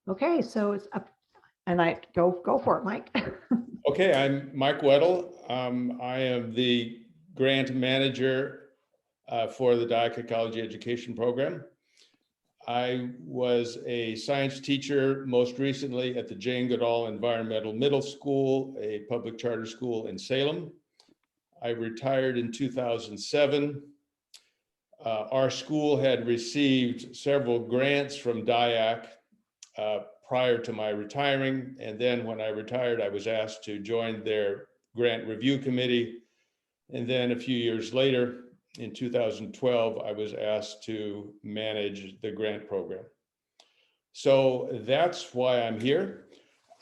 Okay, so it's up, and I go for it, Mike. Okay, I'm Mike Weddle. I am the grant manager for the Diack Ecology Education Program. I was a science teacher most recently at the Jane Goodall Environmental Middle School, a public charter school in Salem. I retired in 2007. Our school had received several grants from Diack prior to my retiring. And then when I retired, I was asked to join their grant review committee. And then a few years later, in 2012, I was asked to manage the grant program. So that's why I'm here.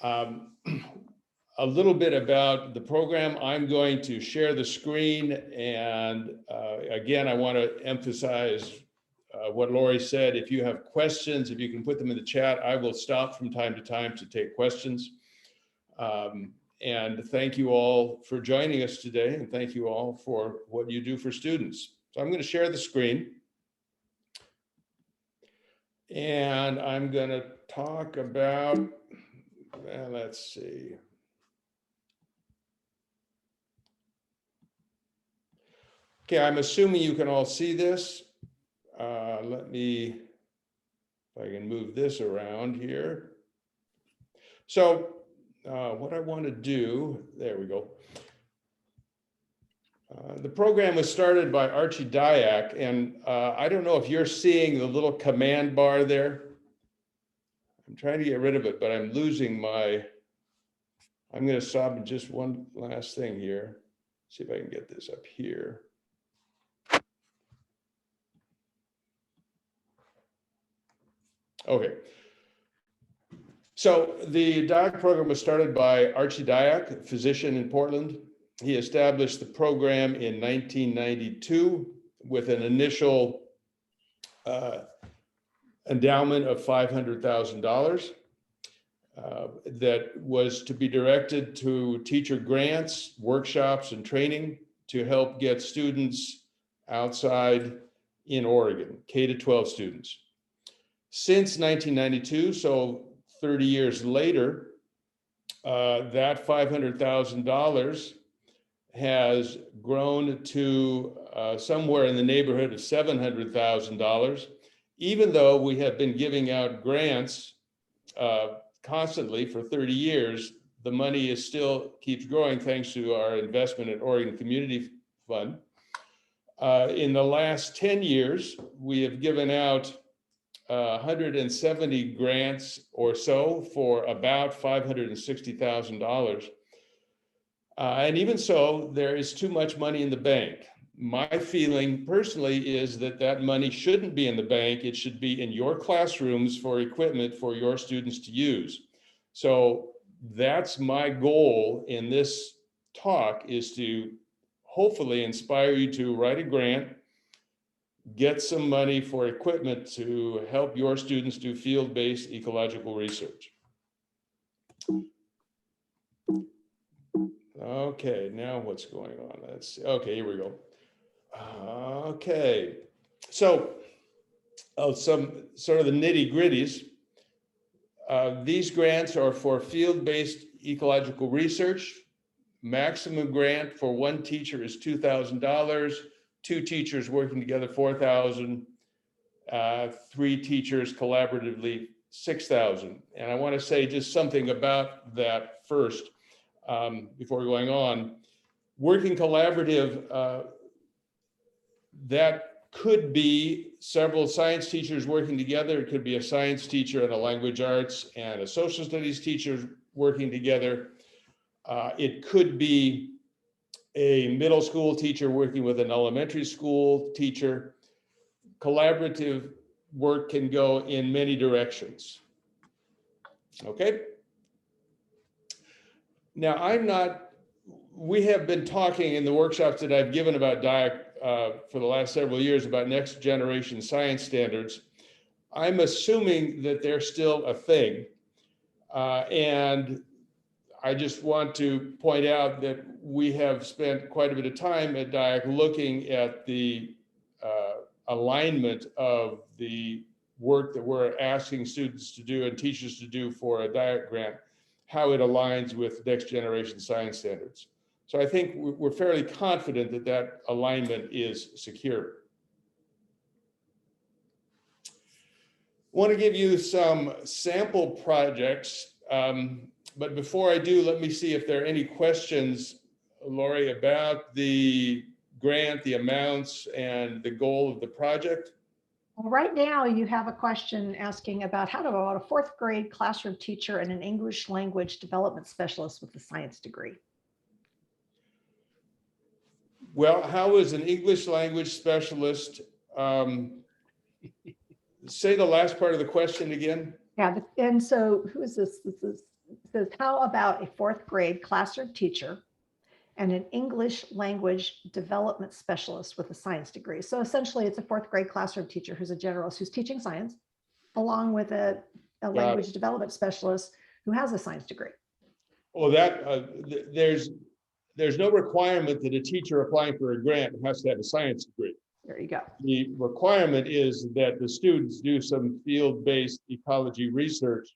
A little bit about the program. I'm going to share the screen. And again, I want to emphasize what Lori said. If you have questions, if you can put them in the chat, I will stop from time to time to take questions. And thank you all for joining us today. And thank you all for what you do for students. So I'm going to share the screen. And I'm going to talk about, let's see. Okay, I'm assuming you can all see this. Let me, if I can move this around here. So what I want to do, there we go. The program was started by Archie Diack, and I don't know if you're seeing the little command bar there. I'm trying to get rid of it, but I'm losing my, I'm going to stop at just one last thing here. See if I can get this up here. Okay. So the Diack program was started by Archie Diack, a physician in Portland. He established the program in 1992 with an initial endowment of $500,000 that was to be directed to teacher grants, workshops, and training to help get students outside in Oregon, K-12 students. Since 1992, so 30 years later, that $500,000 has grown to somewhere in the neighborhood of $700,000, even though we have been giving out grants constantly for 30 years. The money is still keeps growing thanks to our investment in Oregon Community Fund. In the last 10 years, we have given out 170 grants or so for about $560,000. And even so, there is too much money in the bank. My feeling personally is that that money shouldn't be in the bank. It should be in your classrooms for equipment for your students to use. So that's my goal in this talk, is to hopefully inspire you to write a grant, get some money for equipment to help your students do field-based ecological research. Okay, now what's going on? Let's see. Okay, here we go. Okay, so some sort of the nitty-gritties. These grants are for field-based ecological research. Maximum grant for one teacher is $2,000. Two teachers working together, $4,000. Three teachers collaboratively, $6,000. And I want to say just something about that first before going on. Working collaborative, that could be several science teachers working together. It could be a science teacher and a language arts and a social studies teacher working together. It could be a middle school teacher working with an elementary school teacher. Collaborative work can go in many directions. Okay. Now, we have been talking in the workshops that I've given about Diack for the last several years about next generation science standards. I'm assuming that they're still a thing. And I just want to point out that we have spent quite a bit of time at Diack looking at the alignment of the work that we're asking students to do and teachers to do for a Diack grant, how it aligns with next generation science standards. So I think we're fairly confident that that alignment is secure. I want to give you some sample projects, but before I do, let me see if there are any questions, Lori, about the grant, the amounts, and the goal of the project. Well, right now you have a question asking about how to about a fourth grade classroom teacher and an English language development specialist with a science degree. Well, how is an English language specialist? Say the last part of the question again. Yeah, and so who is this? This says, how about a fourth grade classroom teacher and an English language development specialist with a science degree? So essentially it's a fourth grade classroom teacher who's a generalist who's teaching science, along with a language development specialist who has a science degree. Well, there's no requirement that a teacher applying for a grant has to have a science degree. There you go. The requirement is that the students do some field-based ecology research.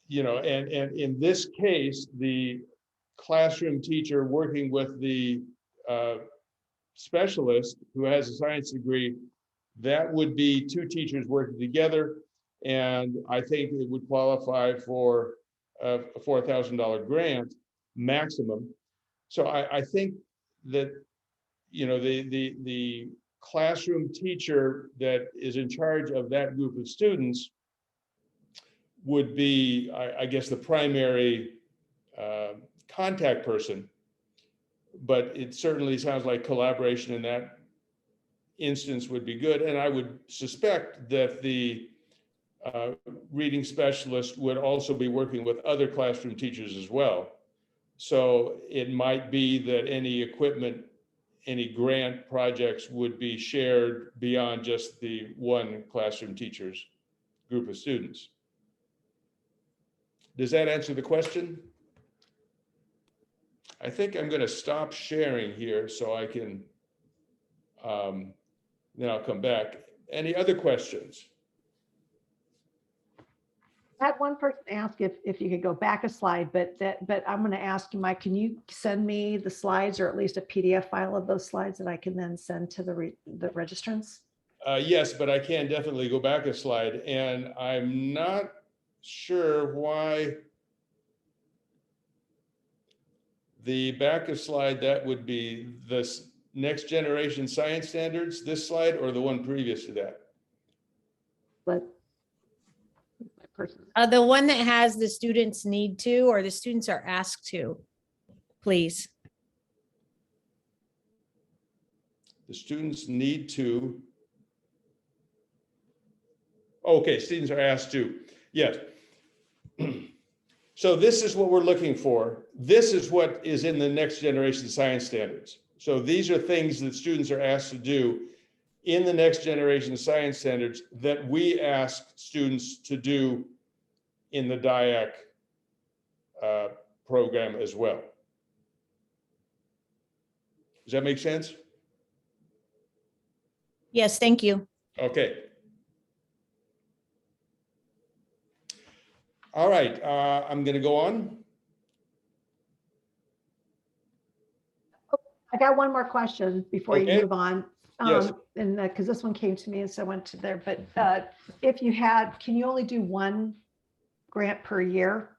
You know, and in this case, the classroom teacher working with the specialist who has a science degree, that would be two teachers working together. And I think it would qualify for a $4,000 grant maximum. So I think that, you know, the classroom teacher that is in charge of that group of students would be, I guess, the primary contact person. But it certainly sounds like collaboration in that instance would be good. And I would suspect that the reading specialist would also be working with other classroom teachers as well. So it might be that any equipment, any grant projects would be shared beyond just the one classroom teacher's group of students. Does that answer the question? I think I'm going to stop sharing here so I can, then I'll come back. Any other questions? I had one person ask if you could go back a slide, but I'm going to ask you, Mike, can you send me the slides or at least a PDF file of those slides that I can then send to the registrants? Yes, but I can definitely go back a slide, and I'm not sure why the back a slide, that would be this next generation science standards, this slide, or the one previous to that? But the one that has the students need to, or the students are asked to, please. The students need to. Okay, students are asked to, yes. So this is what we're looking for. This is what is in the next generation science standards. So these are things that students are asked to do in the next generation science standards that we ask students to do in the Diack program as well. Does that make sense? Yes, thank you. Okay. All right, I'm going to go on. I got one more question before Okay. you move on. Yes. And because this one came to me, and so I went to there. But if you had, can you only do one grant per year?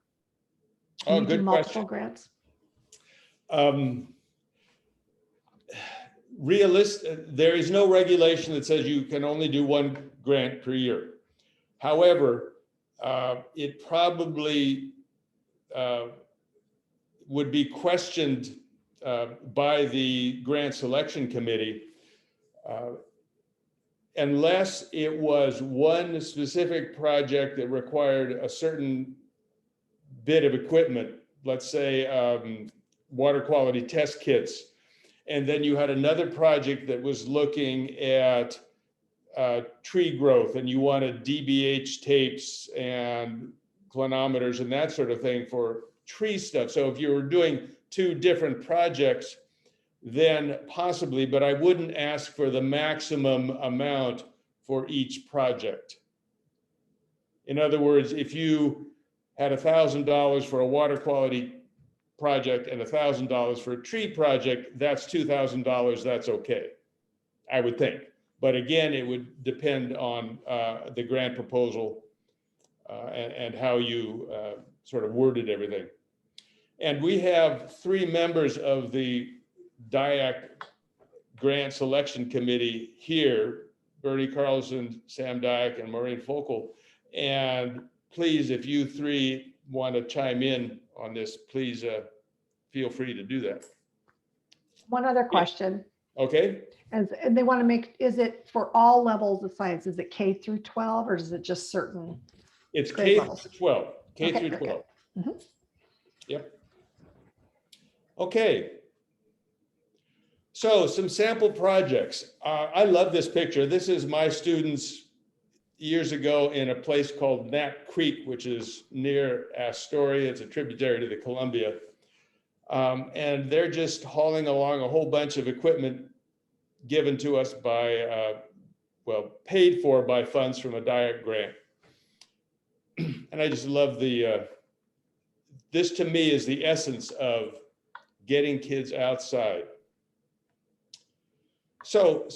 Can Oh, you do good multiple question. grants? There is no regulation that says you can only do one grant per year. However, it probably would be questioned by the grant selection committee unless it was one specific project that required a certain bit of equipment, let's say water quality test kits. And then you had another project that was looking at tree growth, and you wanted DBH tapes and clinometers and that sort of thing for tree stuff. So if you were doing two different projects, then possibly, but I wouldn't ask for the maximum amount for each project. In other words, if you had $1,000 for a water quality project and $1,000 for a tree project, that's $2,000, that's okay, I would think. But again, it would depend on the grant proposal and how you sort of worded everything. And we have 3 members of the Diack Grant Selection Committee here, Bernie Carlsen, Sam Diack, and Maureen Focal. And please, if you 3 want to chime in on this, please feel free to do that. One other question. Okay. And they want to make, is it for all levels of science? Is it K through 12 or is it just certain? It's grade K levels? through 12. K Okay, through 12. okay. Mhm. Yep. Okay. So some sample projects. I love this picture. This is my students years ago in a place called Knack Creek, which is near Astoria. It's a tributary to the Columbia. And they're just hauling along a whole bunch of equipment given to us by, well, paid for by funds from a Diack grant. And I just love this to me is the essence of getting kids outside. So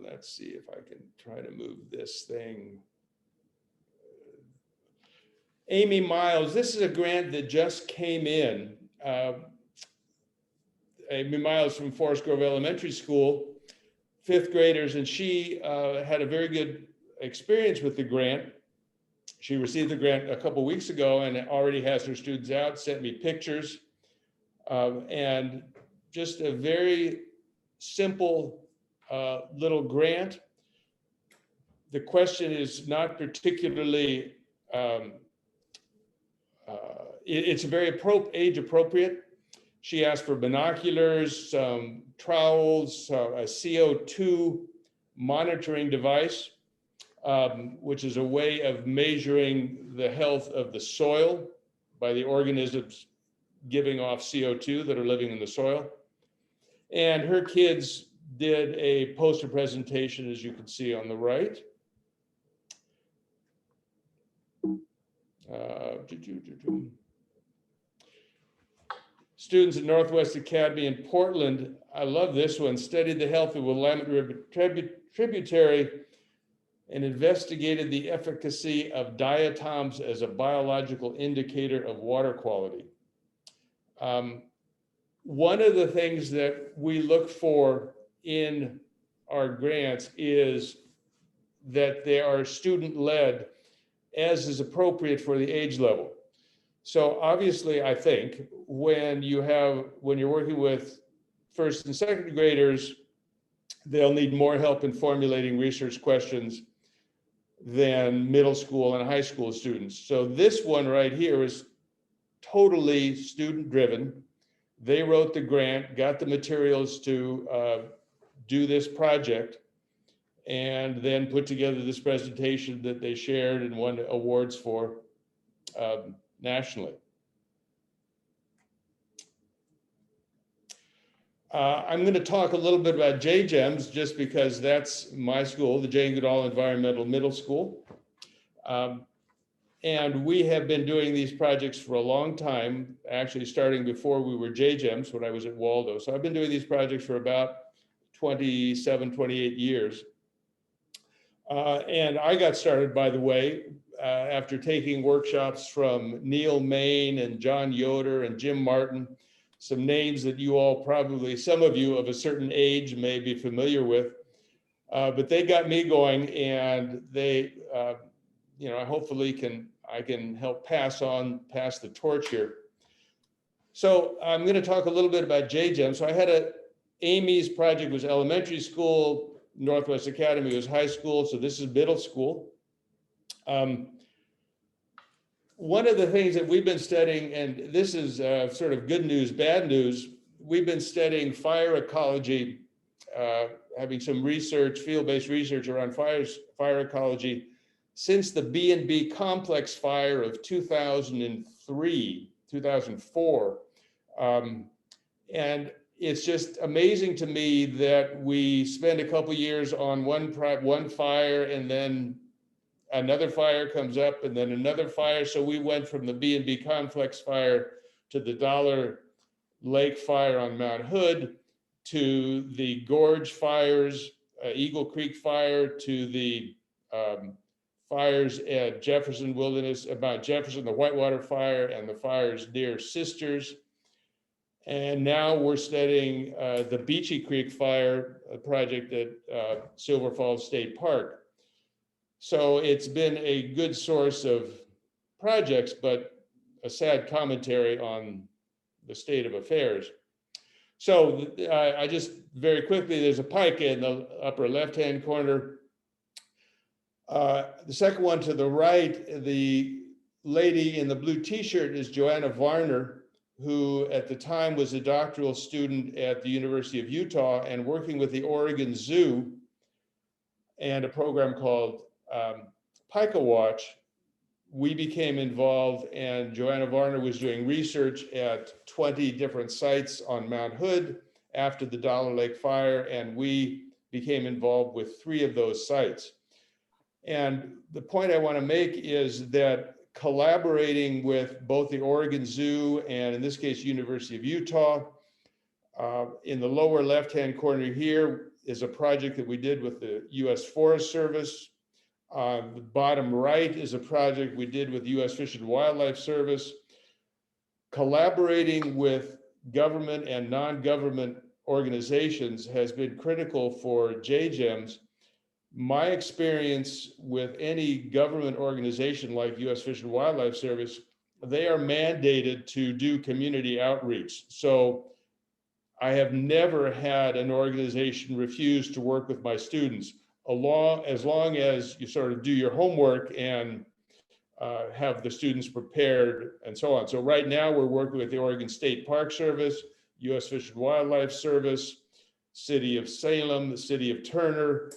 let's see if I can try to move this thing. Amy Miles, this is a grant that just came in. Amy Miles from Forest Grove Elementary School, 5th graders, and she had a very good experience with the grant. She received the grant a couple weeks ago and already has her students out, sent me pictures, and just a very simple little grant. The question is not particularly, it's very age appropriate. She asked for binoculars, some trowels, a CO2 monitoring device, which is a way of measuring the health of the soil by the organisms giving off CO2 that are living in the soil. And her kids did a poster presentation, as you can see on the right. Students at Northwest Academy in Portland, I love this one, studied the health of Willamette River tributary and investigated the efficacy of diatoms as a biological indicator of water quality. One of the things that we look for in our grants is that they are student-led, as is appropriate for the age level. So obviously, I think when you're working with 1st and 2nd graders, they'll need more help in formulating research questions than middle school and high school students. So this one right here is totally student-driven. They wrote the grant, got the materials to do this project, and then put together this presentation that they shared and won awards for nationally. I'm going to talk a little bit about JGEMS just because that's my school, the Jane Goodall Environmental Middle School. And we have been doing these projects for a long time, actually starting before we were JGEMS when I was at Waldo. So I've been doing these projects for about 27, 28 years. And I got started, by the way, after taking workshops from Neil Main and John Yoder and Jim Martin, some names that you all probably, some of you of a certain age may be familiar with, but they got me going, and they, hopefully I can help pass the torch here. So I'm going to talk a little bit about JGEM. So I had Amy's project was elementary school, Northwest Academy was high school, so this is middle school. One of the things that we've been studying, and this is sort of good news, bad news, we've been studying fire ecology, having some research, field-based research around fire ecology since the B&B complex fire of 2003, 2004. And it's just amazing to me that we spend a couple years on one fire, and then another fire comes up, and then another fire. So we went from the B&B Complex fire to the Dollar Lake fire on Mount Hood, to the Gorge fires, Eagle Creek fire, to the fires at Jefferson Wilderness, about Jefferson, the Whitewater fire, and the fires near Sisters. And now we're studying the Beachy Creek fire project at Silver Falls State Park. So it's been a good source of projects, but a sad commentary on the state of affairs. So I just very quickly, there's a pike in the upper left-hand corner. The second one to the right, the lady in the blue t-shirt is Joanna Varner, who at the time was a doctoral student at the University of Utah and working with the Oregon Zoo and a program called Pika Watch. We became involved, and Joanna Varner was doing research at 20 different sites on Mount Hood after the Dollar Lake fire, and we became involved with 3 of those sites. And the point I want to make is that collaborating with both the Oregon Zoo and, in this case, University of Utah, in the lower left-hand corner here is a project that we did with the U.S. Forest Service. The bottom right is a project we did with U.S. Fish and Wildlife Service. Collaborating with government and non-government organizations has been critical for JGEMS. My experience with any government organization like U.S. Fish and Wildlife Service, they are mandated to do community outreach. So I have never had an organization refuse to work with my students, as long as you sort of do your homework and have the students prepared and so on. So right now we're working with the Oregon State Park Service, U.S. Fish and Wildlife Service, City of Salem, the City of Turner,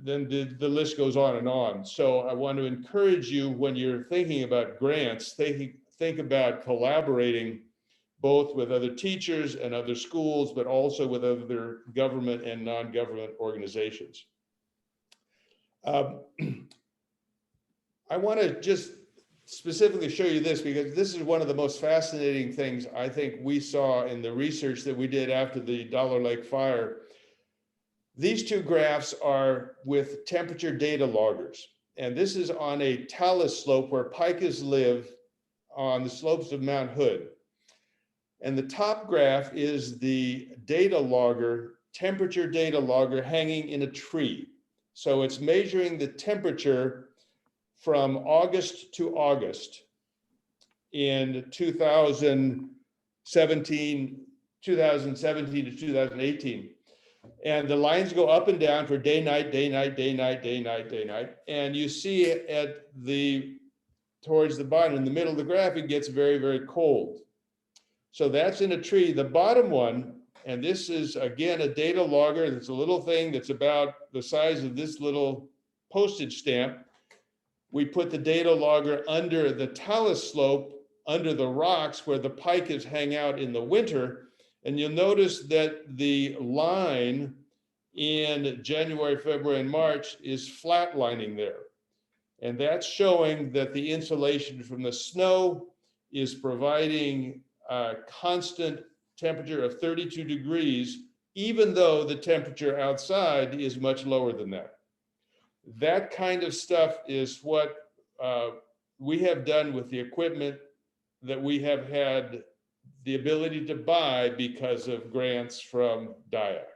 then the list goes on and on. So I want to encourage you, when you're thinking about grants, think about collaborating both with other teachers and other schools, but also with other government and non-government organizations. I want to just specifically show you this, because this is one of the most fascinating things I think we saw in the research that we did after the Dollar Lake fire. These 2 graphs are with temperature data loggers. And this is on a talus slope where pikas live on the slopes of Mount Hood. And the top graph is the data logger, temperature data logger hanging in a tree. So it's measuring the temperature from August to August in 2017 to 2018. And the lines go up and down for day, night, day, night, day, night, day, night, day, night. And you see at towards the bottom, in the middle of the graph, it gets very, very cold. So that's in a tree. The bottom one, and this is again a data logger, that's a little thing that's about the size of this little postage stamp. We put the data logger under the talus slope, under the rocks where the pikas hang out in the winter. And you'll notice that the line in January, February, and March is flatlining there. And that's showing that the insulation from the snow is providing a constant temperature of 32 degrees, even though the temperature outside is much lower than that. That kind of stuff is what we have done with the equipment that we have had the ability to buy because of grants from Diack.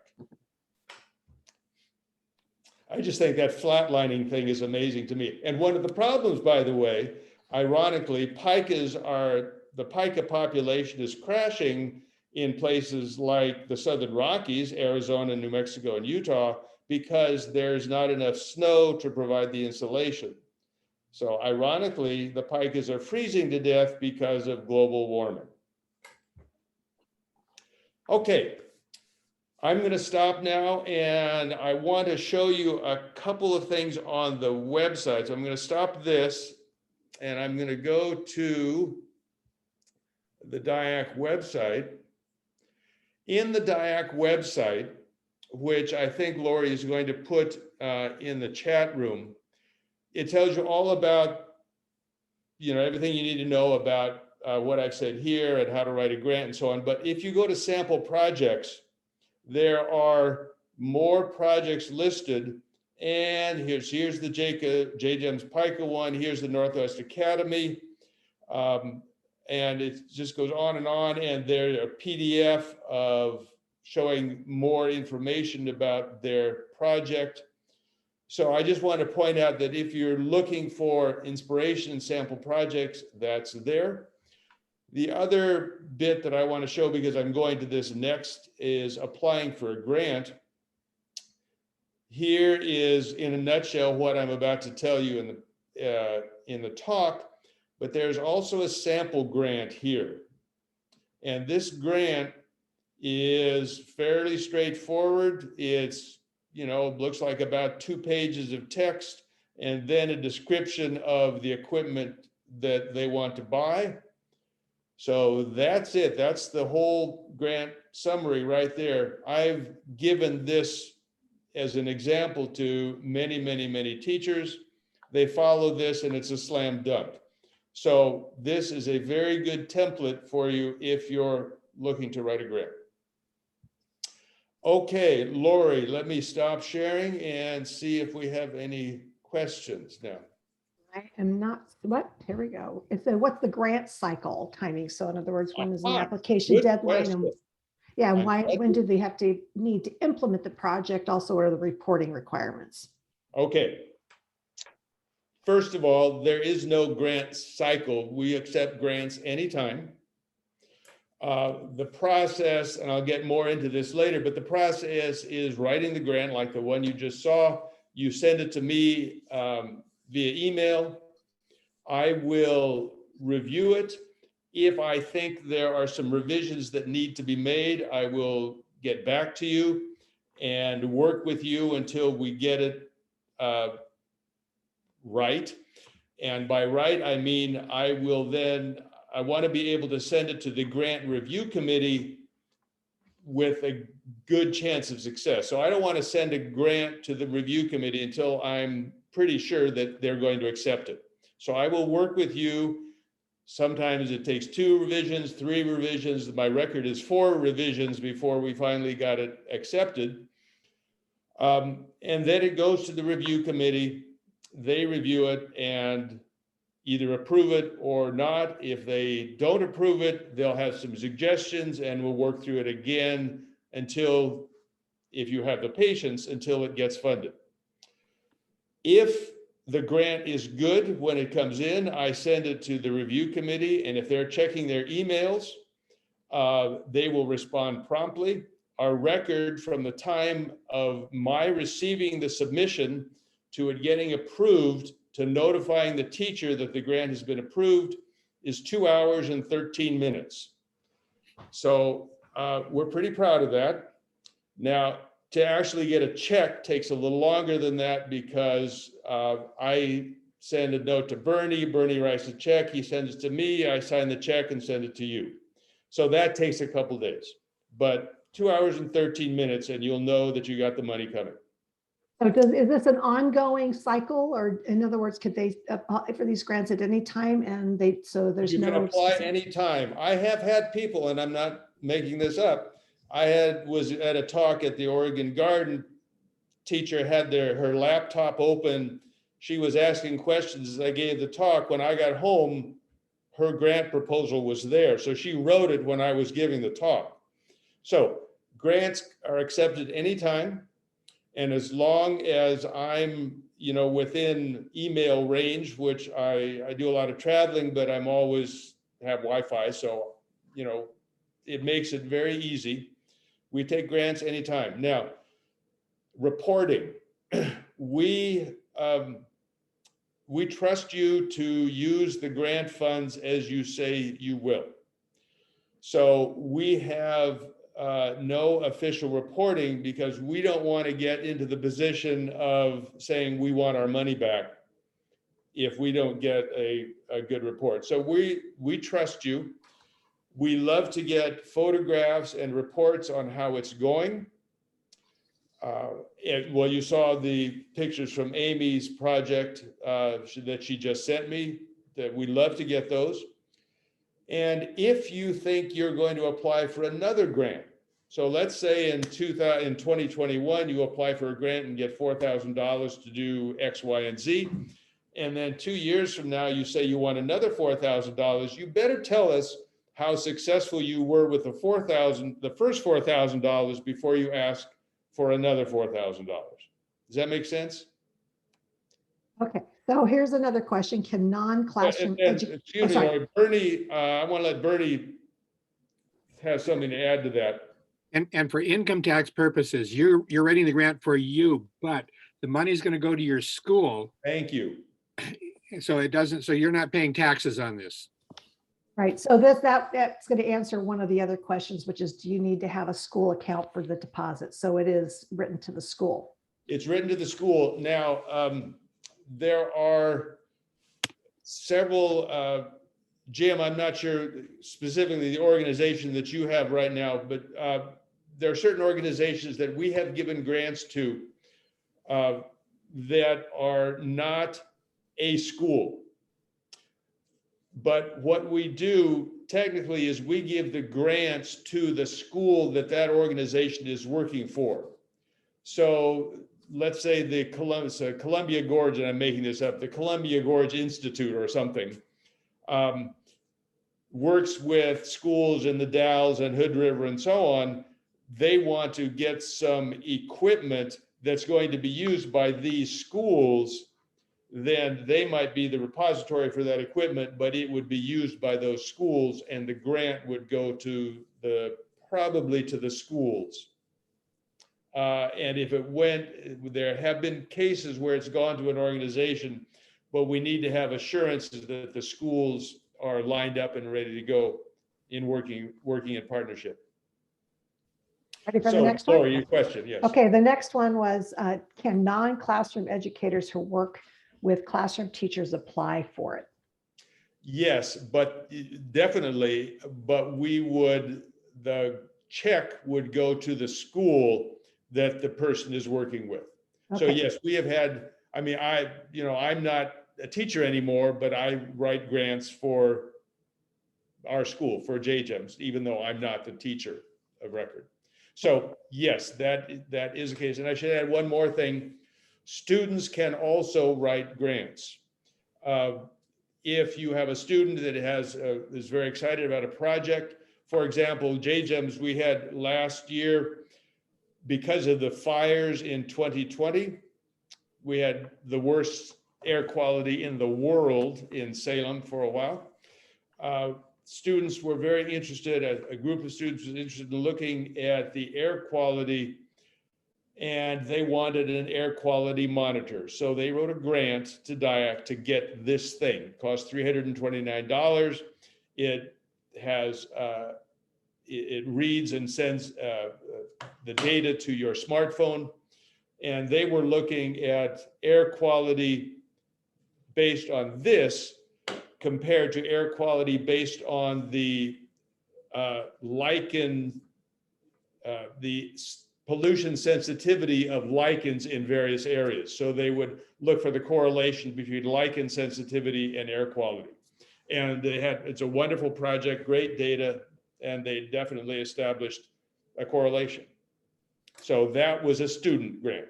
I just think that flatlining thing is amazing to me. And one of the problems, by the way, ironically, the pika population is crashing in places like the Southern Rockies, Arizona, New Mexico, and Utah, because there's not enough snow to provide the insulation. So ironically, the pikas are freezing to death because of global warming. Okay, I'm going to stop now, and I want to show you a couple of things on the website. So I'm going to stop this, and I'm going to go to the Diack website. In the Diack website, which I think Lori is going to put in the chat room, it tells you all about, everything you need to know about what I've said here and how to write a grant and so on. But if you go to sample projects, there are more projects listed. And here's the JGEMS PICA one. Here's the Northwest Academy. And it just goes on. And there's a PDF of showing more information about their project. So I just want to point out that if you're looking for inspiration in sample projects, that's there. The other bit that I want to show, because I'm going to this next, is applying for a grant. Here is, in a nutshell, what I'm about to tell you in the talk, but there's also a sample grant here. And this grant is fairly straightforward. It's, looks like about 2 pages of text and then a description of the equipment that they want to buy. So that's it. That's the whole grant summary right there. I've given this as an example to many, many, many teachers. They follow this and it's a slam dunk. So this is a very good template for you if you're looking to write a grant. Okay, Lori, let me stop sharing and see if we have any questions now. I am not, what? Here we go. It's what's the grant cycle timing? So in other words, when is the application Good deadline? And question. yeah, I'm when do they need to implement the project? Also, what are the reporting requirements? Okay. First of all, there is no grant cycle. We accept grants anytime. The process, and I'll get more into this later, but the process is writing the grant like the one you just saw. You send it to me via email. I will review it. If I think there are some revisions that need to be made, I will get back to you and work with you until we get it right. And by right, I mean, I want to be able to send it to the grant review committee with a good chance of success. So I don't want to send a grant to the review committee until I'm pretty sure that they're going to accept it. So I will work with you. Sometimes it takes 2 revisions, 3 revisions. My record is 4 revisions before we finally got it accepted. And then it goes to the review committee. They review it and either approve it or not. If they don't approve it, they'll have some suggestions and we'll work through it again until, if you have the patience, until it gets funded. If the grant is good when it comes in, I send it to the review committee, and if they're checking their emails, they will respond promptly. Our record from the time of my receiving the submission to it getting approved to notifying the teacher that the grant has been approved is 2 hours and 13 minutes. So we're pretty proud of that. Now, to actually get a check takes a little longer than that because I send a note to Bernie, Bernie writes a check, he sends it to me, I sign the check and send it to you. So that takes a couple days, but 2 hours and 13 minutes and you'll know that you got the money coming. So is this an ongoing cycle, or in other words, could they apply for these grants at any time? And there's you no can apply anytime. I have had people, and I'm not making this up. Was at a talk at the Oregon Garden. Teacher had her laptop open. She was asking questions as I gave the talk. When I got home, her grant proposal was there. So she wrote it when I was giving the talk. So grants are accepted anytime. And as long as I'm, within email range, which I do a lot of traveling, but I'm always have Wi-Fi. So, it makes it very easy. We take grants anytime. Now, reporting, we trust you to use the grant funds as you say you will. So we have no official reporting because we don't want to get into the position of saying we want our money back if we don't get a good report. So we trust you. We love to get photographs and reports on how it's going. Well, you saw the pictures from Amy's project that she just sent me, that we love to get those. And if you think you're going to apply for another grant, so let's say in 2021, you apply for a grant and get $4,000 to do X, Y, and Z. And then 2 years from now, you say you want another $4,000, you better tell us how successful you were with the first $4,000 before you ask for another $4,000. Does that make sense? Okay, so here's another question. Can non-classroom Excuse me, Lori, Bernie, I want to let Bernie have something to add to that. And for income tax purposes, you're writing the grant for you, but the money is going to go to your school. Thank you. So it doesn't, so you're not paying taxes on this. Right, so that's going to answer one of the other questions, which is, do you need to have a school account for the deposit? So it is written to the school. It's written to the school. Now, there are several, Jim, I'm not sure specifically the organization that you have right now, but there are certain organizations that we have given grants to that are not a school. But what we do technically is we give the grants to the school that that organization is working for. So let's say the Columbia Gorge, and I'm making this up, the Columbia Gorge Institute or something, works with schools in the Dalles and Hood River and so on. They want to get some equipment that's going to be used by these schools. Then they might be the repository for that equipment, but it would be used by those schools, and the grant would go to probably to the schools. And if it went, there have been cases where it's gone to an organization, but we need to have assurances that the schools are lined up and ready to go in working in partnership. Ready for the next one? Lori, your question, yes. Okay, the next one was, can non-classroom educators who work with classroom teachers apply for it? Yes, but definitely, but the check would go to the school that the person is working with. Okay. So yes, we have had, I mean, I'm not a teacher anymore, but I write grants for our school, for JGEMS, even though I'm not the teacher of record. So yes, that is the case. And I should add one more thing. Students can also write grants. If you have a student that is very excited about a project, for example, JGEMS we had last year, because of the fires in 2020, we had the worst air quality in the world in Salem for a while. Students were very interested, a group of students was interested in looking at the air quality, and they wanted an air quality monitor. So they wrote a grant to Diack to get this thing. It cost $329. It has, it reads and sends the data to your smartphone. And they were looking at air quality based on this compared to air quality based on the lichen, the pollution sensitivity of lichens in various areas. So they would look for the correlation between lichen sensitivity and air quality. And it's a wonderful project, great data, and they definitely established a correlation. So that was a student grant.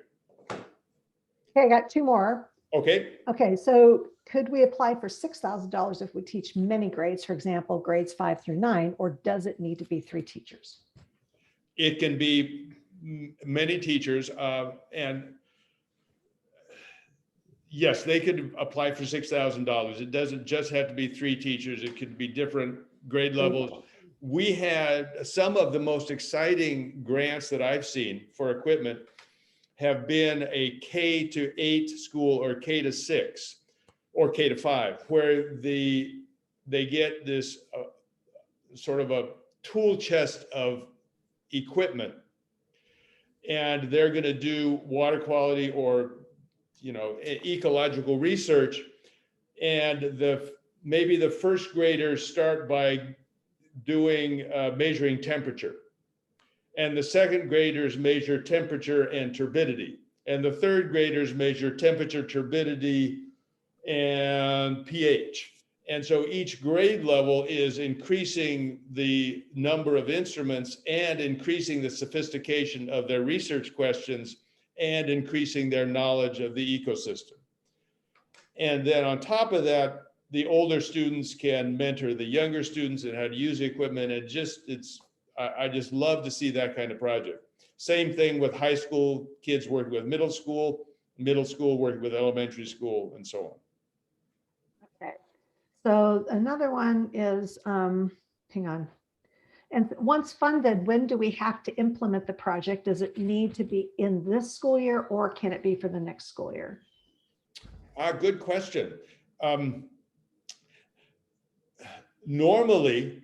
Okay, I got two more. Okay. Okay, so could we apply for $6,000 if we teach many grades, for example, grades 5 through 9, or does it need to be 3 teachers? It can be many teachers, and yes, they could apply for $6,000. It doesn't just have to be 3 teachers. It could be different grade levels. We had some of the most exciting grants that I've seen for equipment have been a K-8 school or K-6 or K-5, where they get this sort of a tool chest of equipment, and they're going to do water quality or ecological research, and maybe the first graders start by doing measuring temperature. And the second graders measure temperature and turbidity. And the third graders measure temperature, turbidity, and pH. And so each grade level is increasing the number of instruments and increasing the sophistication of their research questions and increasing their knowledge of the ecosystem. And then on top of that, the older students can mentor the younger students and how to use the equipment. And I just love to see that kind of project. Same thing with high school kids working with middle school working with elementary school, and so on. Okay. So another one is, hang on. And once funded, when do we have to implement the project? Does it need to be in this school year or can it be for the next school year? Good question. Normally,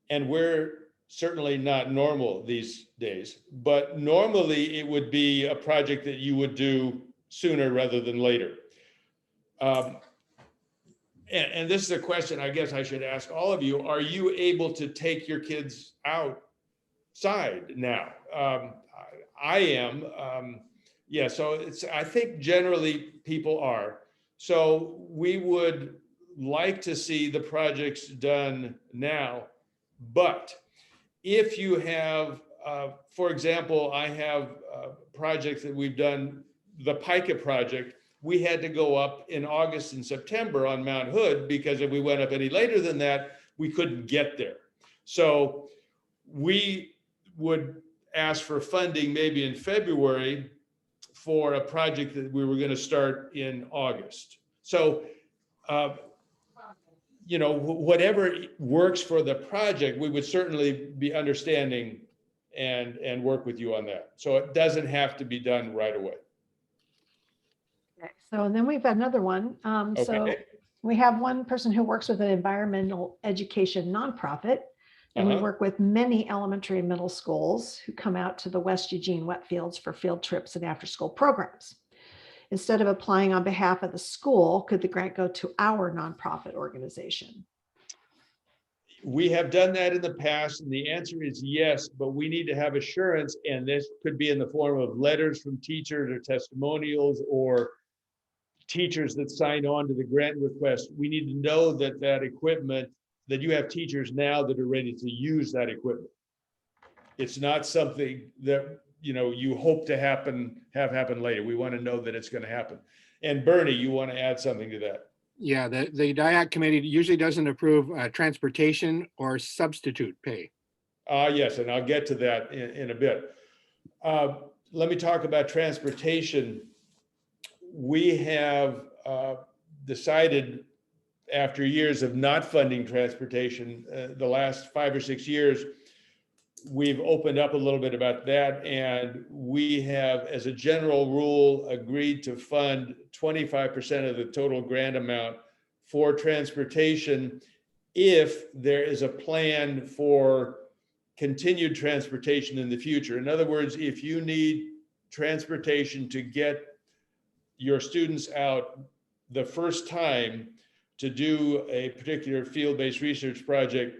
and we're certainly not normal these days, but normally it would be a project that you would do sooner rather than later. And this is a question I guess I should ask all of you. Are you able to take your kids outside now? I am. Yeah, so I think generally people are. So we would like to see the projects done now, but if you have, for example, I have projects that we've done, the PICA project, we had to go up in August and September on Mount Hood because if we went up any later than that, we couldn't get there. So we would ask for funding maybe in February for a project that we were going to start in August. So, you know, whatever works for the project, we would certainly be understanding and work with you on that. So it doesn't have to be done right away. Okay. So and then we've got another one. So Okay. we have one person who works with an environmental education nonprofit. And we work with many elementary and middle schools who come out to the West Eugene wet fields for field trips and after school programs. Instead of applying on behalf of the school, could the grant go to our nonprofit organization? We have done that in the past, and the answer is yes, but we need to have assurance, and this could be in the form of letters from teachers or testimonials or teachers that signed on to the grant request. We need to know that that equipment, that you have teachers now that are ready to use that equipment. It's not something that, you know, you hope to have happen later. We want to know that it's going to happen. And Bernie, you want to add something to that? Yeah, the Diack committee usually doesn't approve transportation or substitute pay. Yes, and I'll get to that in a bit. Let me talk about transportation. We have decided, after years of not funding transportation, the last 5 or 6 years, we've opened up a little bit about that. And we have, as a general rule, agreed to fund 25% of the total grant amount for transportation if there is a plan for continued transportation in the future. In other words, if you need transportation to get your students out the first time to do a particular field-based research project,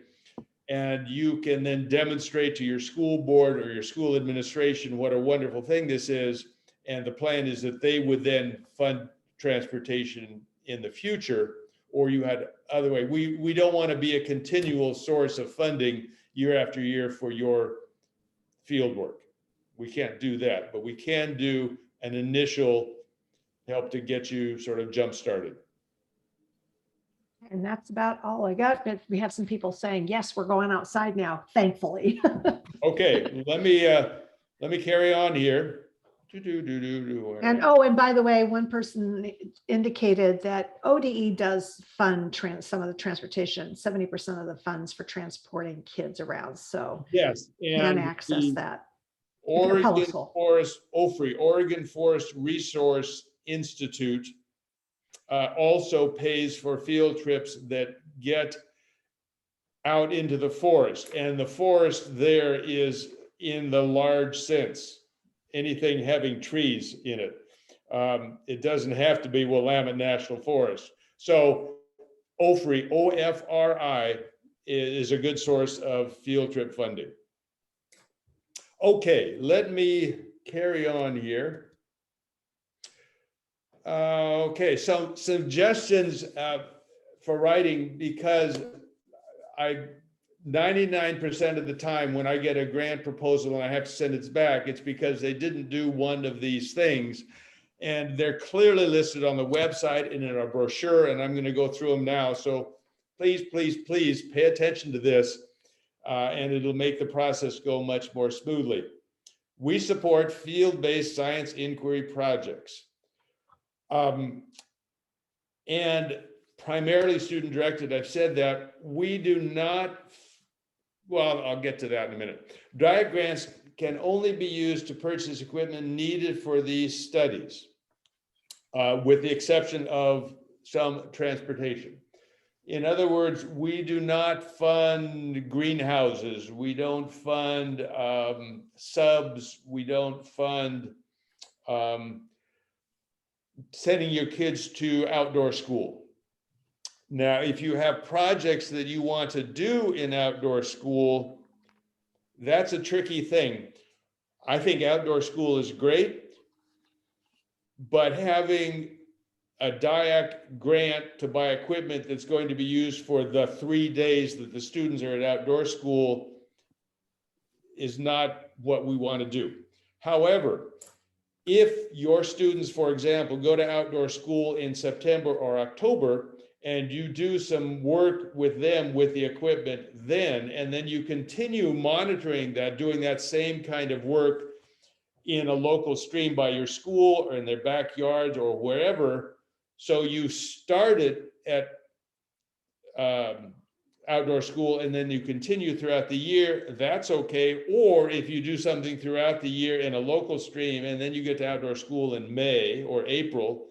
and you can then demonstrate to your school board or your school administration what a wonderful thing this is, and the plan is that they would then fund transportation in the future, or you had other way. We don't want to be a continual source of funding year after year for your field work. We can't do that, but we can do an initial help to get you sort of jump started. And that's about all I got, but we have some people saying, yes, we're going outside now, thankfully. Okay, let me carry on here. And oh, and by the way, one person indicated that ODE does fund some of the transportation, 70% of the funds for transporting kids around. So yes, can and access that. Oregon Forest, OFRI, Oregon Forest Resource Institute, also pays for field trips that get out into the forest. And the forest there is in the large sense, anything having trees in it. It doesn't have to be Willamette National Forest. So OFRI, OFRI, is a good source of field trip funding. Okay, let me carry on here. Okay, so suggestions for writing, because 99% of the time when I get a grant proposal and I have to send it back, it's because they didn't do one of these things. And they're clearly listed on the website and in our brochure, and I'm going to go through them now. So please, please, please pay attention to this, and it'll make the process go much more smoothly. We support field-based science inquiry projects. And primarily student-directed. I've said that. We do not, well, I'll get to that in a minute. Diack grants can only be used to purchase equipment needed for these studies, with the exception of some transportation. In other words, we do not fund greenhouses. We don't fund subs. We don't fund sending your kids to outdoor school. Now, if you have projects that you want to do in outdoor school, that's a tricky thing. I think outdoor school is great, but having a Diack grant to buy equipment that's going to be used for the 3 days that the students are at outdoor school is not what we want to do. However, if your students, for example, go to outdoor school in September or October, and you do some work with them with the equipment then, and then you continue monitoring that, doing that same kind of work in a local stream by your school or in their backyards or wherever. So you started at outdoor school and then you continue throughout the year, that's okay. Or if you do something throughout the year in a local stream and then you get to outdoor school in May or April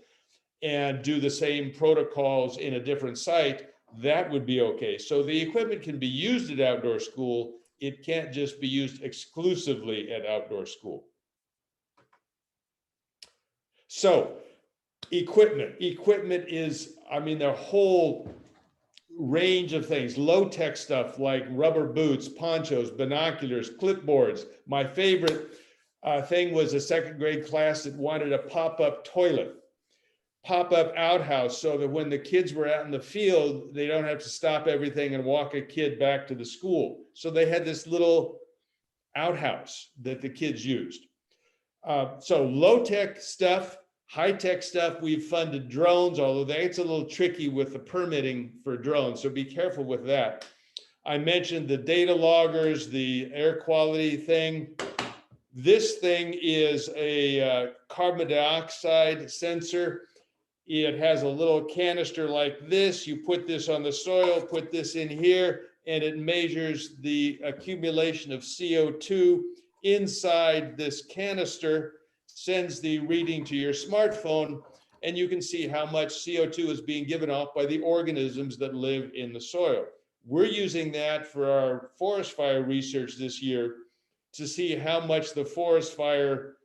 and do the same protocols in a different site, that would be okay. So the equipment can be used at outdoor school. It can't just be used exclusively at outdoor school. So equipment is, I mean, the whole range of things, low-tech stuff like rubber boots, ponchos, binoculars, clipboards. My favorite thing was a second grade class that wanted a pop-up toilet, pop-up outhouse, so that when the kids were out in the field, they don't have to stop everything and walk a kid back to the school. So they had this little outhouse that the kids used. So low-tech stuff, high-tech stuff, we've funded drones, although that's a little tricky with the permitting for drones, so be careful with that. I mentioned the data loggers, the air quality thing. This thing is a carbon dioxide sensor. It has a little canister like this. You put this on the soil, put this in here, and it measures the accumulation of CO2 inside this canister, sends the reading to your smartphone, and you can see how much CO2 is being given off by the organisms that live in the soil. We're using that for our forest fire research this year to see how much the forest fire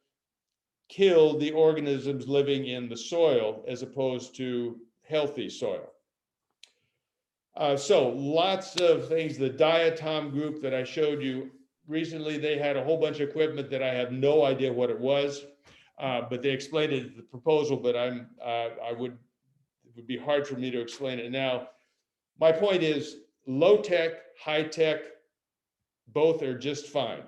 killed the organisms living in the soil as opposed to healthy soil. So lots of things. The diatom group that I showed you recently, they had a whole bunch of equipment that I have no idea what it was, but they explained it in the proposal, but it would be hard for me to explain it now. My point is low tech, high tech, both are just fine.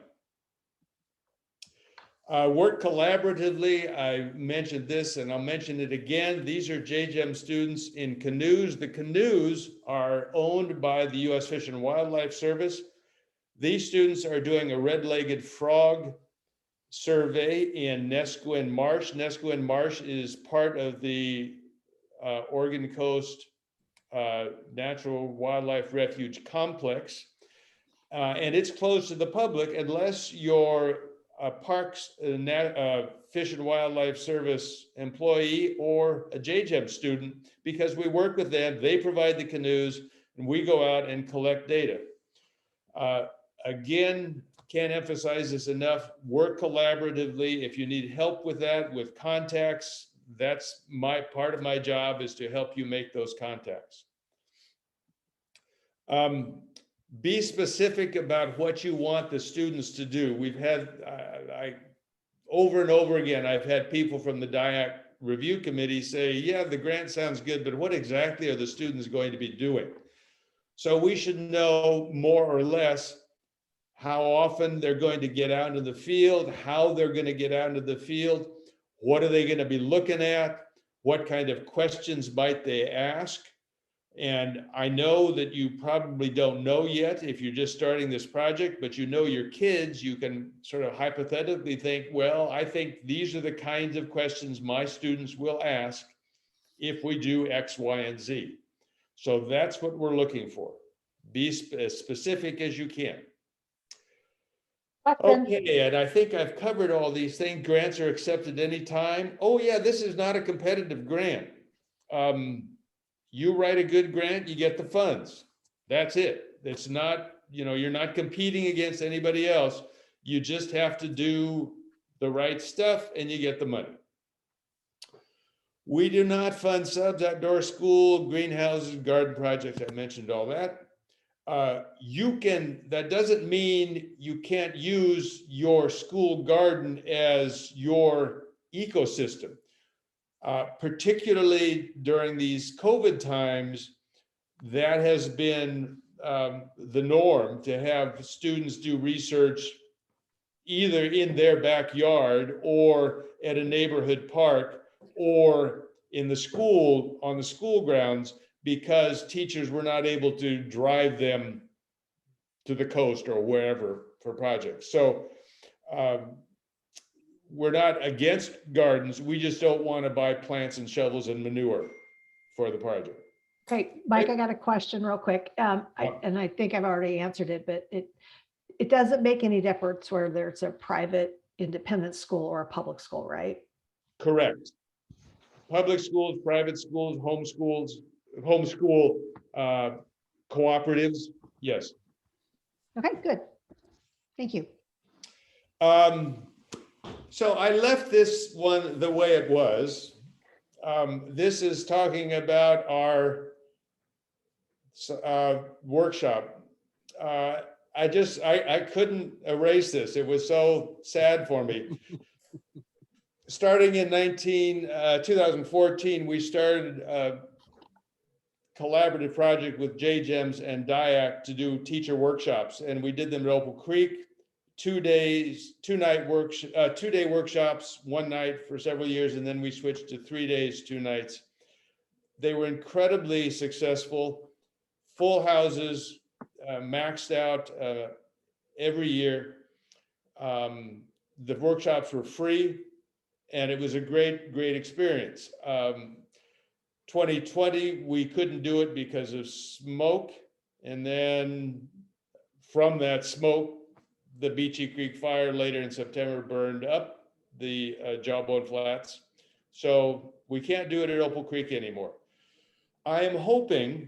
Work collaboratively. I mentioned this and I'll mention it again. These are JGEM students in canoes. The canoes are owned by the U.S. Fish and Wildlife Service. These students are doing a red-legged frog survey in Nesquin Marsh. Nesquin Marsh is part of the Oregon Coast Natural Wildlife Refuge Complex. And it's closed to the public unless you're Parks Fish and Wildlife Service employee or a JGEM student, because we work with them, they provide the canoes, and we go out and collect data. Again, can't emphasize this enough, work collaboratively. If you need help with that, with contacts, that's part of my job, is to help you make those contacts. be specific about what you want the students to do. We've had, over and over again, I've had people from the Diack Review Committee say, yeah, the grant sounds good, but what exactly are the students going to be doing? So we should know more or less how often they're going to get out into the field, how they're going to get out into the field, what are they going to be looking at, what kind of questions might they ask. And I know that you probably don't know yet if you're just starting this project, but you know your kids, you can sort of hypothetically think, well, I think these are the kinds of questions my students will ask if we do X, Y, and Z. So that's what we're looking for. Be as specific as you can. Okay, and I think I've covered all these things. Grants are accepted anytime. Oh yeah, this is not a competitive grant. You write a good grant, you get the funds. That's it. It's not, you're not competing against anybody else. You just have to do the right stuff and you get the money. We do not fund subs, outdoor school, greenhouses, garden projects. I mentioned all that. That doesn't mean you can't use your school garden as your ecosystem. Particularly during these COVID times, that has been the norm, to have students do research either in their backyard or at a neighborhood park or in the school, on the school grounds, because teachers were not able to drive them to the coast or wherever for projects. So we're not against gardens. We just don't want to buy plants and shovels and manure for the project. Okay, Mike, I got a question real quick. And I think I've already answered it, but it doesn't make any difference whether there's a private independent school or a public school, right? Correct. Public schools, private schools, homeschool cooperatives, yes. Okay, good. Thank you. So I left this one the way it was. This is talking about our workshop. I couldn't erase this. It was so sad for me. Starting in 2014, we started a collaborative project with JGEMS and Diack to do teacher workshops. And we did them at Opal Creek, 2 days, 2-night 2-day workshops, 1 night for several years. And then we switched to 3 days, 2 nights. They were incredibly successful, full houses, maxed out every year. The workshops were free, and it was a great, great experience. 2020, we couldn't do it because of smoke. And then from that smoke, the Beachy Creek fire later in September burned up the Jawbone Flats. So we can't do it at Opal Creek anymore. I am hoping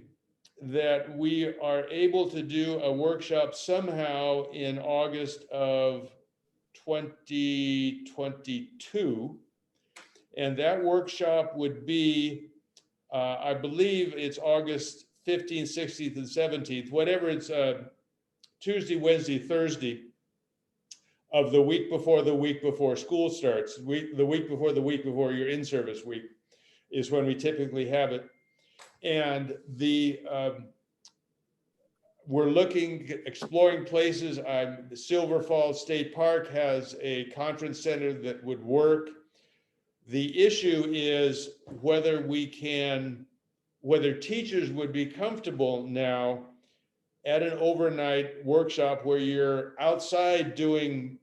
that we are able to do a workshop somehow in August of 2022. And that workshop would be, I believe it's August 15th, 16th, and 17th, whatever it's Tuesday, Wednesday, Thursday of the week before school starts. The week before your in-service week is when we typically have it. And we're exploring places. The Silver Falls State Park has a conference center that would work. The issue is whether teachers would be comfortable now at an overnight workshop where you're outside doing,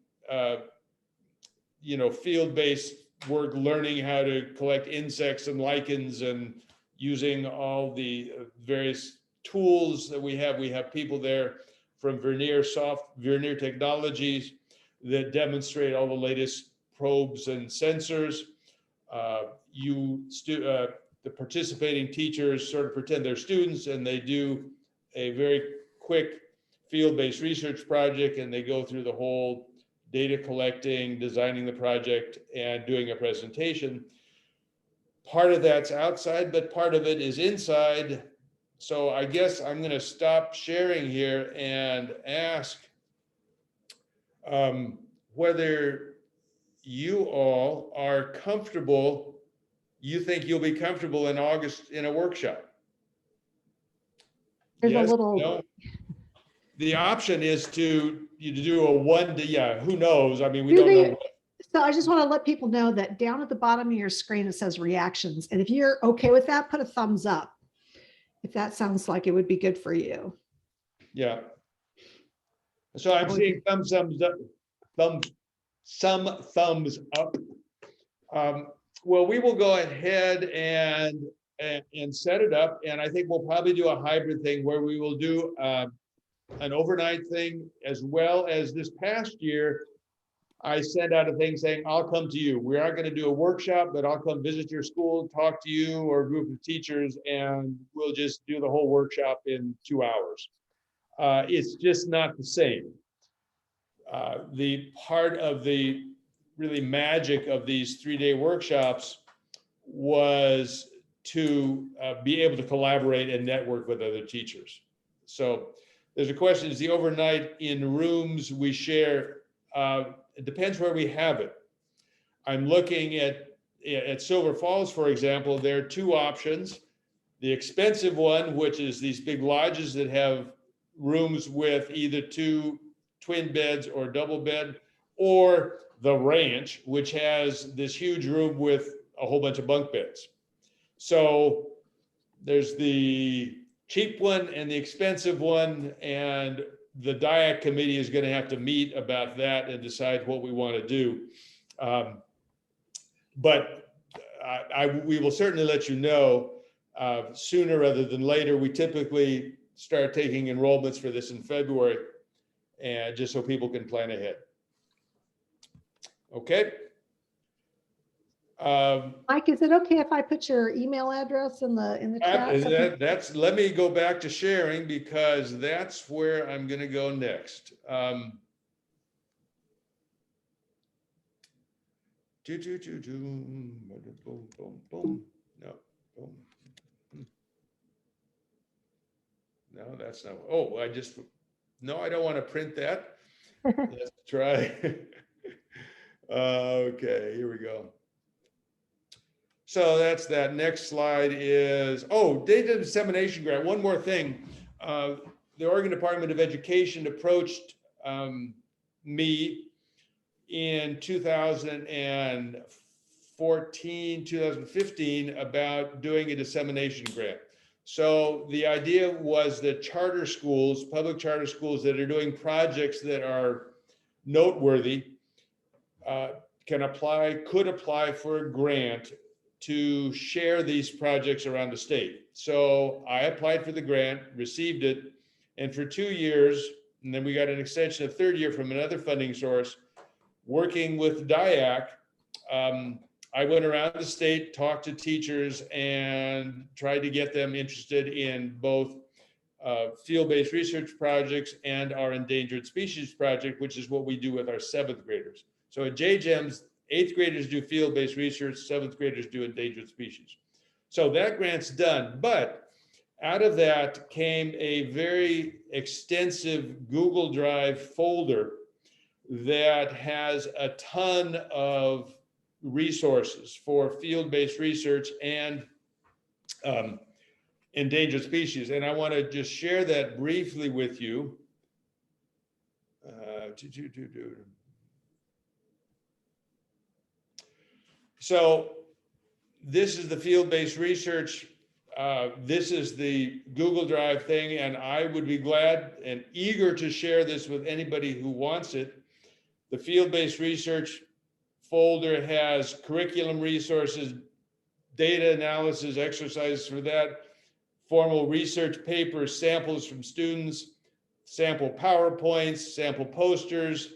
field-based work, learning how to collect insects and lichens and using all the various tools that we have. We have people there from Vernier Technologies that demonstrate all the latest probes and sensors. The participating teachers sort of pretend they're students, and they do a very quick field-based research project, and they go through the whole data collecting, designing the project, and doing a presentation. Part of that's outside, but part of it is inside. So I guess I'm going to stop sharing here and ask whether you all are comfortable, you think you'll be comfortable in August in a workshop? There's a Yes, little, no? The option is to you to do a one day, yeah, who knows? I mean, we do don't know. they, so I just want to let people know that down at the bottom of your screen, it says reactions. And if you're okay with that, put a thumbs up. If that sounds like it would be good for you. Yeah. So I'm That would seeing be- thumbs up, some thumbs up. Well, we will go ahead and set it up, and I think we'll probably do a hybrid thing where we will do an overnight thing, as well as this past year, I sent out a thing saying, I'll come to you. We aren't going to do a workshop, but I'll come visit your school, talk to you or a group of teachers, and we'll just do the whole workshop in 2 hours. It's just not the same. The part of the really magic of these 3-day workshops was to be able to collaborate and network with other teachers. So there's a question, is the overnight in rooms we share? It depends where we have it. I'm looking at Silver Falls, for example. There are 2 options. The expensive one, which is these big lodges that have rooms with either 2 twin beds or double bed, or the ranch, which has this huge room with a whole bunch of bunk beds. So there's the cheap one and the expensive one, and the Diack committee is going to have to meet about that and decide what we want to do. But we will certainly let you know sooner rather than later. We typically start taking enrollments for this in February, and just so people can plan ahead. Okay. Mike, is it okay if I put your email address in the chat? That's, let me go back to sharing, because that's where I'm going to go next. Boom, boom, boom. No, boom. No, that's not. Oh, no, I don't want to print that. Let's try. Okay, here we go. So that's that. Next slide is, data dissemination grant. One more thing. The Oregon Department of Education approached me in 2014, 2015 about doing a dissemination grant. So the idea was that charter schools, public charter schools that are doing projects that are noteworthy, could apply for a grant to share these projects around the state. So I applied for the grant, received it, and for 2 years, and then we got an extension of 3rd year from another funding source, working with Diack. I went around the state, talked to teachers, and tried to get them interested in both field-based research projects and our endangered species project, which is what we do with our 7th graders. So at JGEMS, 8th graders do field-based research, 7th graders do endangered species. So that grant's done, but out of that came a very extensive Google Drive folder that has a ton of resources for field-based research and endangered species. And I want to just share that briefly with you. So this is the field-based research. This is the Google Drive thing, and I would be glad and eager to share this with anybody who wants it. The field-based research folder has curriculum resources, data analysis, exercises for that, formal research papers, samples from students, sample PowerPoints, sample posters,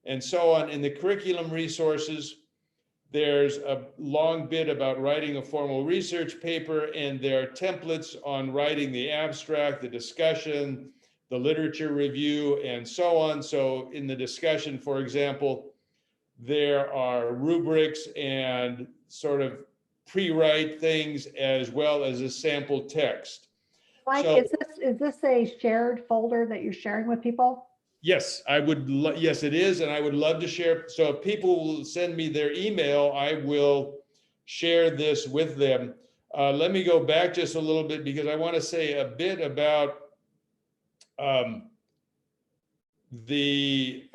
and so on. In the curriculum resources, there's a long bit about writing a formal research paper, and there are templates on writing the abstract, the discussion, the literature review, and so on. So in the discussion, for example, there are rubrics and sort of pre-write things as well as a sample text. Mike, So- is this a shared folder that you're sharing with people? Yes, I would, yes, it is, and I would love to share. So if people will send me their email, I will share this with them. Let me go back just a little bit because I want to say a bit about the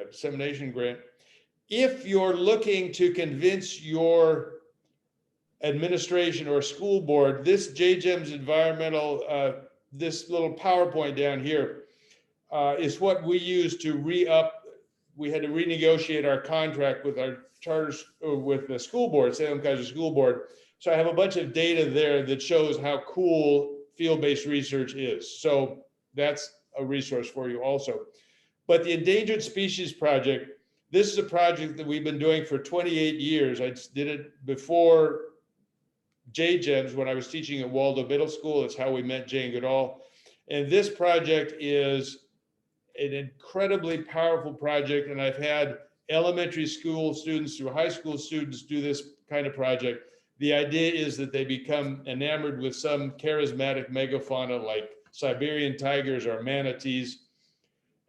dissemination grant. If you're looking to convince your administration or school board, this JGEMS environmental, this little PowerPoint down here is what we use to re-up. We had to renegotiate our contract with our charters, with the school board, Salem Kaiser School Board. So I have a bunch of data there that shows how cool field-based research is. So that's a resource for you also. But the Endangered Species Project, this is a project that we've been doing for 28 years. I did it before JGEMS when I was teaching at Waldo Middle School. It's how we met Jane Goodall. And this project is an incredibly powerful project. And I've had elementary school students through high school students do this kind of project. The idea is that they become enamored with some charismatic megafauna like Siberian tigers or manatees.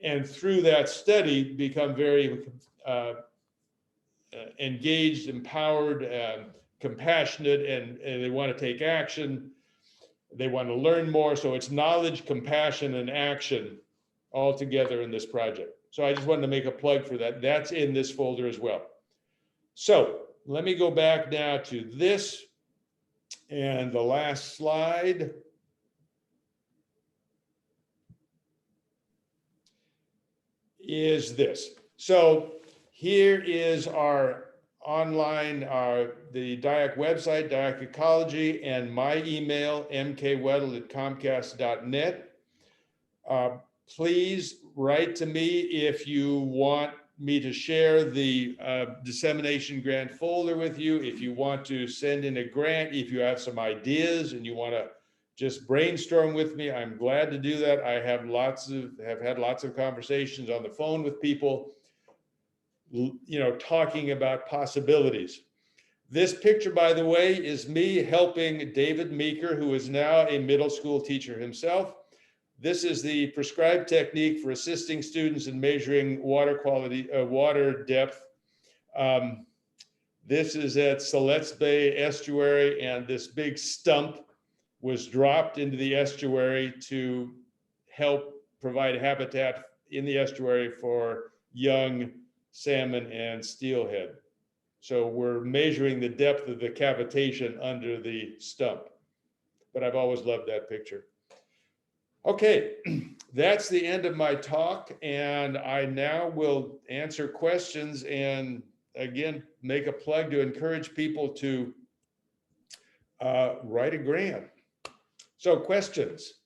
And through that study, become very engaged, empowered, compassionate, and they want to take action. They want to learn more. So it's knowledge, compassion, and action all together in this project. So I just wanted to make a plug for that. That's in this folder as well. So let me go back now to this and the last slide. Is this. So here is our online, the Diack website, Diack Ecology, and my email, mkweddle@comcast.net. Please write to me if you want me to share the dissemination grant folder with you, if you want to send in a grant, if you have some ideas and you want to just brainstorm with me, I'm glad to do that. I have had lots of conversations on the phone with people, talking about possibilities. This picture, by the way, is me helping David Meeker, who is now a middle school teacher himself. This is the prescribed technique for assisting students in measuring water quality, water depth. This is at Siletz Bay Estuary, and this big stump was dropped into the estuary to help provide habitat in the estuary for young salmon and steelhead. So we're measuring the depth of the cavitation under the stump. But I've always loved that picture. Okay, that's the end of my talk, and I now will answer questions and again, make a plug to encourage people to write a grant. So questions?